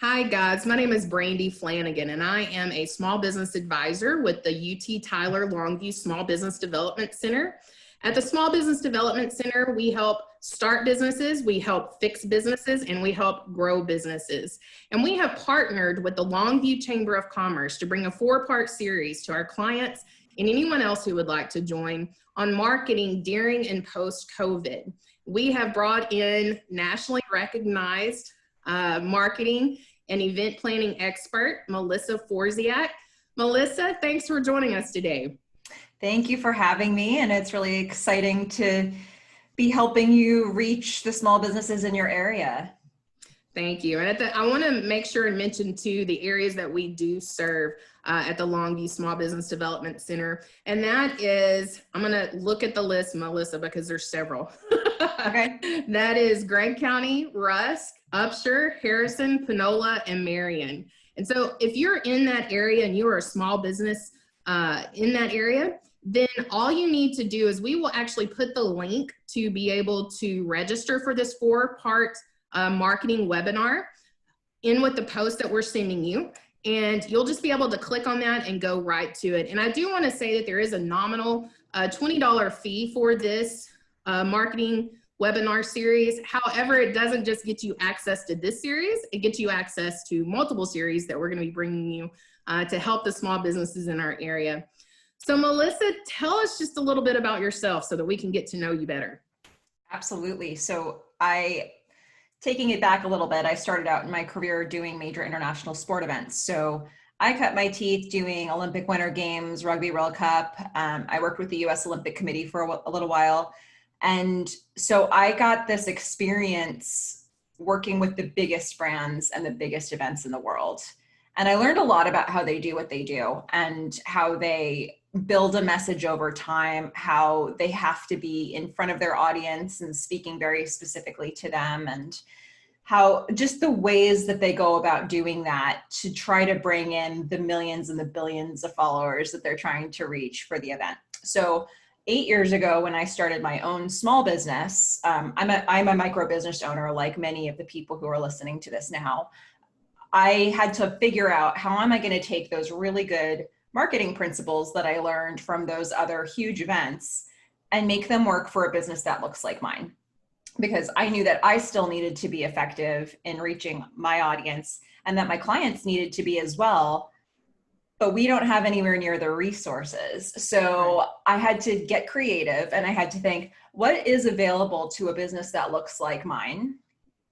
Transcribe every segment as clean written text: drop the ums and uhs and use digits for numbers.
Hi guys, my name is Brandy Flanagan and I am a small business advisor with the UT Tyler-Longview Small Business Development Center. At the Small Business Development Center, we help start businesses, we help fix businesses, and we help grow businesses. And we have partnered with the Longview Chamber of Commerce to bring a 4-part series to our clients and anyone else who would like to join on marketing during and post-COVID. We have brought in nationally recognized marketing and event planning expert, Melissa Forziat. Melissa, thanks for joining us today. Thank you for having me, and it's really exciting to be helping you reach the small businesses in your area. Thank you. And I want to make sure and mention too the areas that we do serve at the Longview Small Business Development Center. And that is, I'm going to look at the list, Melissa, because there's several. Okay. That is Gregg County, Rusk, Upshur, Harrison, Panola, and Marion. And so if you're in that area and you are a small business in that area, then all you need to do is we will actually put the link to be able to register for this 4-part marketing webinar in with the post that we're sending you. And you'll just be able to click on that and go right to it. And I do want to say that there is a nominal $20 fee for this marketing webinar series. However, it doesn't just get you access to this series, it gets you access to multiple series that we're going to be bringing you to help the small businesses in our area. So Melissa, tell us just a little bit about yourself so that we can get to know you better. Absolutely. So taking it back a little bit, I started out in my career doing major international sport events. So I cut my teeth doing Olympic Winter Games, Rugby World Cup. I worked with the US Olympic Committee for a little while. And so I got this experience working with the biggest brands and the biggest events in the world. And I learned a lot about how they do what they do and how they build a message over time, how they have to be in front of their audience and speaking very specifically to them, and how just the ways that they go about doing that to try to bring in the millions and the billions of followers that they're trying to reach for the event. So 8 years ago, when I started my own small business, I'm a micro business owner, like many of the people who are listening to this now. I had to figure out how am I going to take those really good marketing principles that I learned from those other huge events and make them work for a business that looks like mine. Because I knew that I still needed to be effective in reaching my audience and that my clients needed to be as well, but we don't have anywhere near the resources. So I had to get creative and I had to think, what is available to a business that looks like mine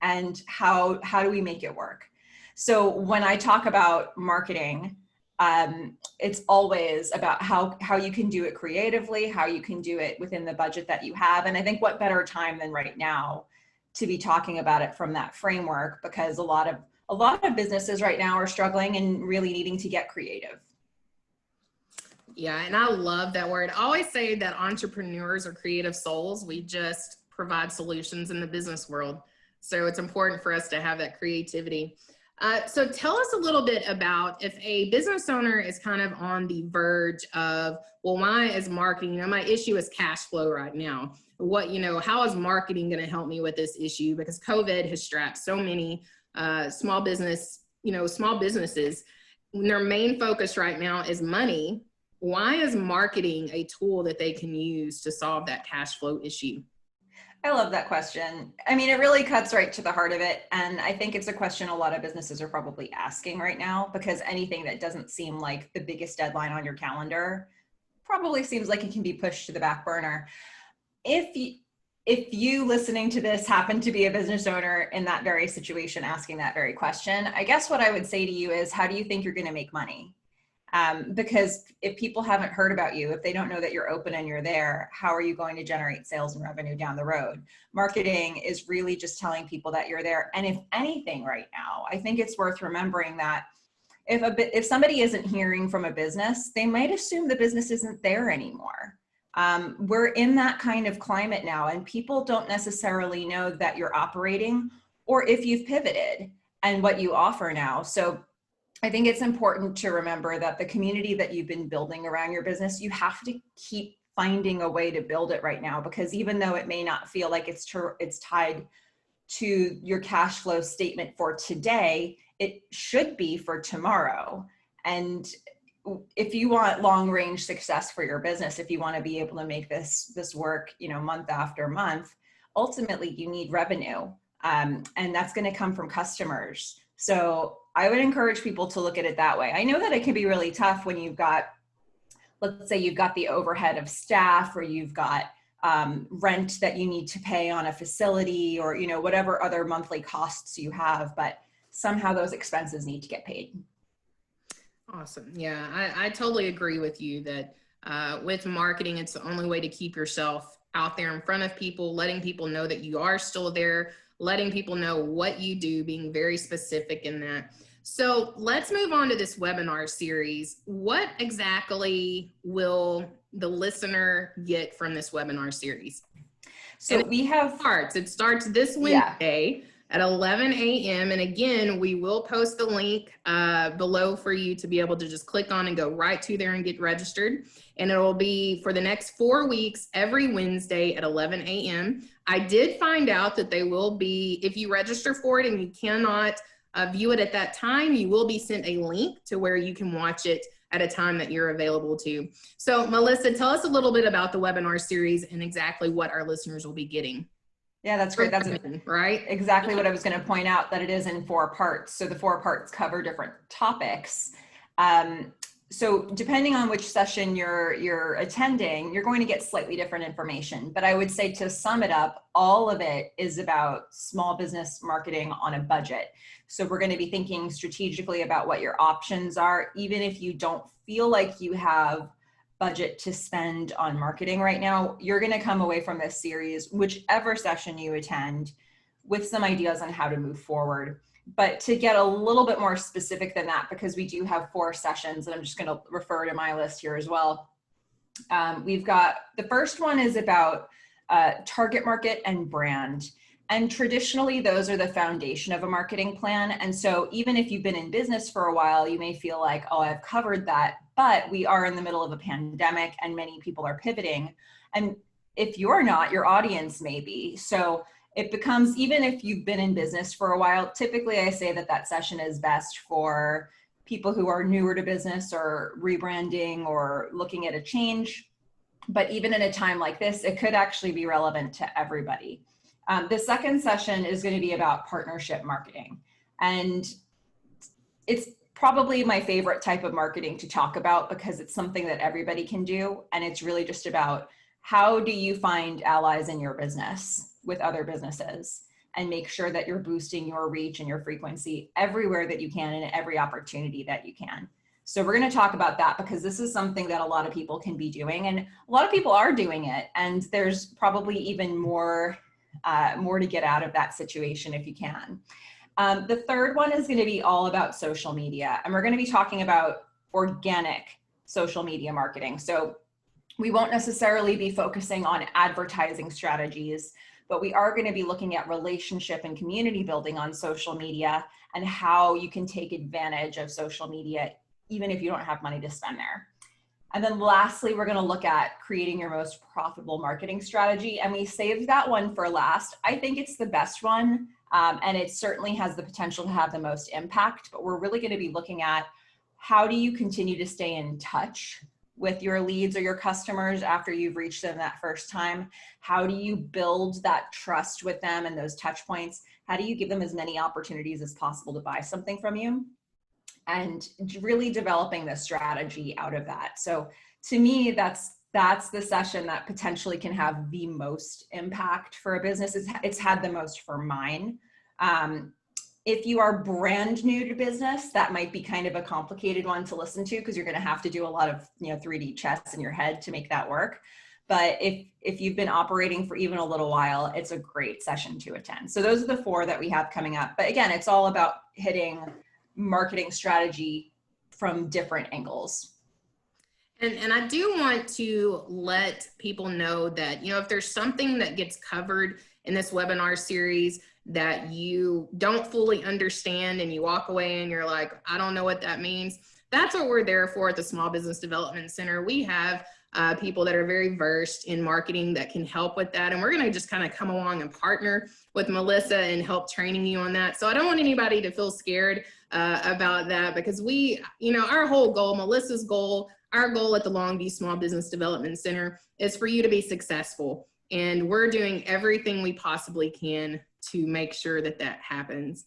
and how do we make it work? So when I talk about marketing, it's always about how you can do it creatively, how you can do it within the budget that you have. And I think what better time than right now to be talking about it from that framework, because a lot of businesses right now are struggling and really needing to get creative. Yeah, and I love that word. I always say that entrepreneurs are creative souls. We just provide solutions in the business world. So it's important for us to have that creativity. So tell us a little bit about if a business owner is kind of on the verge of, well, why is marketing, my issue is cash flow right now. How is marketing going to help me with this issue? Because COVID has strapped so many small businesses, their main focus right now is money. Why is marketing a tool that they can use to solve that cash flow issue? I love that question. I mean, it really cuts right to the heart of it. And I think it's a question a lot of businesses are probably asking right now, because anything that doesn't seem like the biggest deadline on your calendar probably seems like it can be pushed to the back burner. If you listening to this happen to be a business owner in that very situation, asking that very question, I guess what I would say to you is, how do you think you're going to make money? Because if people haven't heard about you, if they don't know that you're open and you're there, how are you going to generate sales and revenue down the road? Marketing is really just telling people that you're there. And if anything right now, I think it's worth remembering that if somebody isn't hearing from a business, they might assume the business isn't there anymore. We're in that kind of climate now, and people don't necessarily know that you're operating or if you've pivoted and what you offer now. So I think it's important to remember that the community that you've been building around your business, you have to keep finding a way to build it right now, because even though it may not feel like it's tied to your cash flow statement for today, it should be for tomorrow. And if you want long range success for your business, if you want to be able to make this work, month after month, ultimately you need revenue. And that's going to come from customers. So I would encourage people to look at it that way. I know that it can be really tough when you've got, let's say you've got the overhead of staff, or you've got rent that you need to pay on a facility, or, whatever other monthly costs you have, but somehow those expenses need to get paid. Awesome. Yeah, I totally agree with you that with marketing, it's the only way to keep yourself out there in front of people, letting people know that you are still there, letting people know what you do, being very specific in that. So let's move on to this webinar series. What exactly will the listener get from this webinar series? So we have parts. It starts this Wednesday at 11 a.m. And again, we will post the link below for you to be able to just click on and go right to there and get registered. And it will be for the next 4 weeks, every Wednesday at 11 a.m. I did find out that they will be, if you register for it and you cannot view it at that time, you will be sent a link to where you can watch it at a time that you're available to. So Melissa, tell us a little bit about the webinar series and exactly what our listeners will be getting. Yeah, that's great. That's right. Exactly what I was going to point out, that it is in 4 parts. So the 4 parts cover different topics. So depending on which session you're attending, you're going to get slightly different information. But I would say, to sum it up, all of it is about small business marketing on a budget. So we're going to be thinking strategically about what your options are, even if you don't feel like you have budget to spend on marketing right now. You're going to come away from this series, whichever session you attend, with some ideas on how to move forward. But to get a little bit more specific than that, because we do have 4 sessions, and I'm just going to refer to my list here as well. We've got, the first one is about target market and brand. And traditionally, those are the foundation of a marketing plan. And so even if you've been in business for a while, you may feel like, oh, I've covered that, but we are in the middle of a pandemic and many people are pivoting. And if you're not, your audience may be. So it becomes, even if you've been in business for a while, typically I say that that session is best for people who are newer to business or rebranding or looking at a change. But even in a time like this, it could actually be relevant to everybody. The second session is going to be about partnership marketing. And it's probably my favorite type of marketing to talk about, because it's something that everybody can do. And it's really just about, how do you find allies in your business with other businesses, and make sure that you're boosting your reach and your frequency everywhere that you can, and every opportunity that you can. So we're going to talk about that, because this is something that a lot of people can be doing, and a lot of people are doing it. And there's probably even more to get out of that situation if you can. The third one is going to be all about social media, and we're going to be talking about organic social media marketing. So we won't necessarily be focusing on advertising strategies, but we are going to be looking at relationship and community building on social media, and how you can take advantage of social media even if you don't have money to spend there. And then lastly, we're going to look at creating your most profitable marketing strategy. And we saved that one for last. I think it's the best one. And it certainly has the potential to have the most impact, but we're really going to be looking at, how do you continue to stay in touch with your leads or your customers after you've reached them that first time? How do you build that trust with them and those touch points? How do you give them as many opportunities as possible to buy something from you? And really developing the strategy out of that. So to me, that's the session that potentially can have the most impact for a business. It's had the most for mine. If you are brand new to business, that might be kind of a complicated one to listen to, because you're going to have to do a lot of 3D chess in your head to make that work. But if you've been operating for even a little while, it's a great session to attend. So those are the 4 that we have coming up. But again, it's all about hitting marketing strategy from different angles. And I do want to let people know that, if there's something that gets covered in this webinar series that you don't fully understand, and you walk away and you're like, I don't know what that means, that's what we're there for at the Small Business Development Center. We have people that are very versed in marketing that can help with that. And we're going to just kind of come along and partner with Melissa and help training you on that. So I don't want anybody to feel scared about that, because we, our whole goal, Melissa's goal, our goal at the Longview Small Business Development Center is for you to be successful. And we're doing everything we possibly can to make sure that that happens.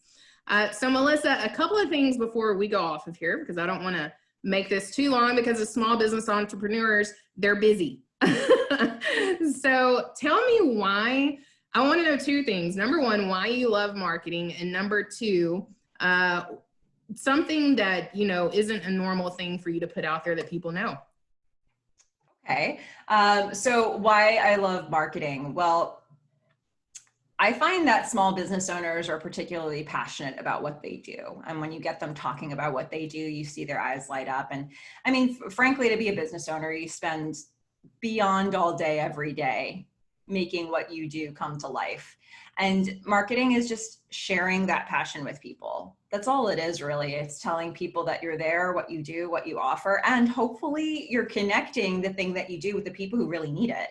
So Melissa, a couple of things before we go off of here, because I don't want to make this too long, because as small business entrepreneurs, they're busy. So tell me why. I want to know two things. Number one, why you love marketing, and number two, something that, isn't a normal thing for you to put out there that people know. Okay. So why I love marketing? Well, I find that small business owners are particularly passionate about what they do. And when you get them talking about what they do, you see their eyes light up. And I mean, frankly, to be a business owner, you spend beyond all day, every day, making what you do come to life. And marketing is just sharing that passion with people. That's all it is, really. It's telling people that you're there, what you do, what you offer, and hopefully you're connecting the thing that you do with the people who really need it.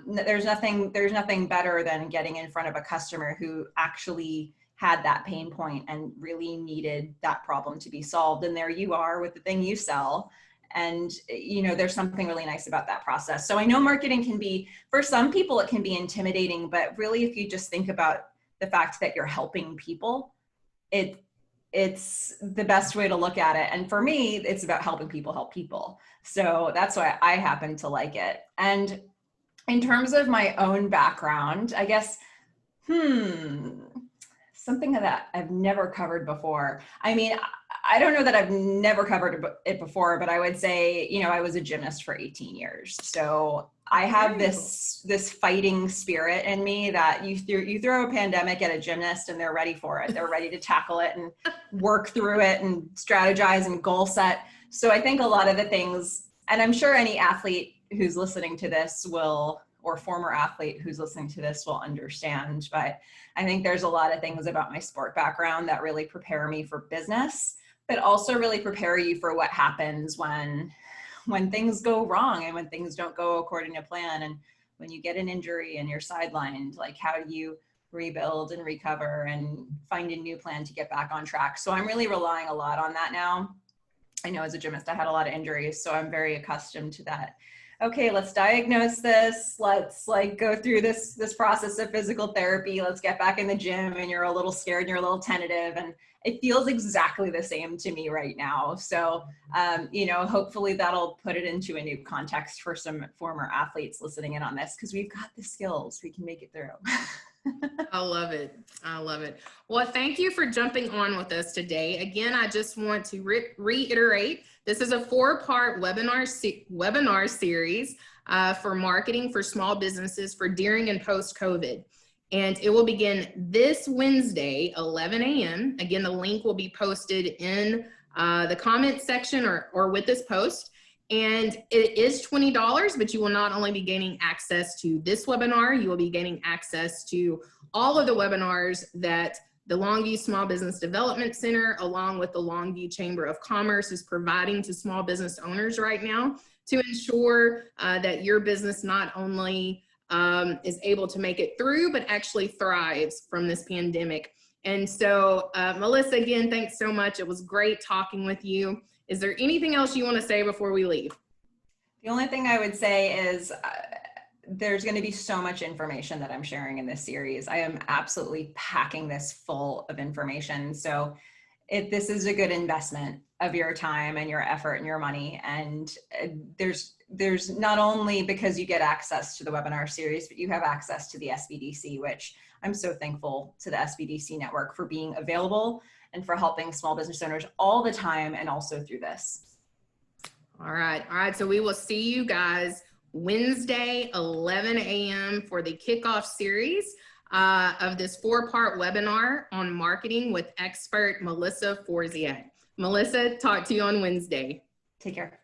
There's nothing better than getting in front of a customer who actually had that pain point and really needed that problem to be solved. And there you are with the thing you sell. And, there's something really nice about that process. So I know marketing can be, for some people, it can be intimidating, but really, if you just think about the fact that you're helping people, it's the best way to look at it. And for me, it's about helping people help people. So that's why I happen to like it. And in terms of my own background, I guess, something that I've never covered before. I mean, I don't know that I've never covered it before, but I would say, I was a gymnast for 18 years. So I have this fighting spirit in me that you throw a pandemic at a gymnast and they're ready for it. They're ready to tackle it and work through it and strategize and goal set. So I think a lot of the things, and I'm sure any athlete who's listening to this or former athlete who's listening to this will understand, but I think there's a lot of things about my sport background that really prepare me for business, but also really prepare you for what happens when things go wrong and when things don't go according to plan. And when you get an injury and you're sidelined, like, how do you rebuild and recover and find a new plan to get back on track? So I'm really relying a lot on that now. I know as a gymnast, I had a lot of injuries, so I'm very accustomed to that. Okay, let's diagnose this. Let's go through this process of physical therapy. Let's get back in the gym, and you're a little scared and you're a little tentative, and it feels exactly the same to me right now. So, hopefully that'll put it into a new context for some former athletes listening in on this, because we've got the skills. We can make it through. I love it. I love it. Well, thank you for jumping on with us today. Again, I just want to reiterate, this is a 4-part webinar series for marketing for small businesses for during and post-COVID. And it will begin this Wednesday, 11 a.m. Again, the link will be posted in the comment section or with this post. And it is $20, but you will not only be gaining access to this webinar, you will be gaining access to all of the webinars that the Longview Small Business Development Center, along with the Longview Chamber of Commerce, is providing to small business owners right now to ensure that your business not only is able to make it through, but actually thrives from this pandemic. And so, Melissa, again, thanks so much. It was great talking with you. Is there anything else you want to say before we leave? The only thing I would say is there's going to be so much information that I'm sharing in this series. I am absolutely packing this full of information. So this is a good investment of your time and your effort and your money. And there's not only because you get access to the webinar series, but you have access to the SBDC, which I'm so thankful to the SBDC network for being available and for helping small business owners all the time, and also through this. All right. So we will see you guys Wednesday, 11 a.m. for the kickoff series of this 4-part webinar on marketing with expert Melissa Forziat. Melissa, talk to you on Wednesday. Take care.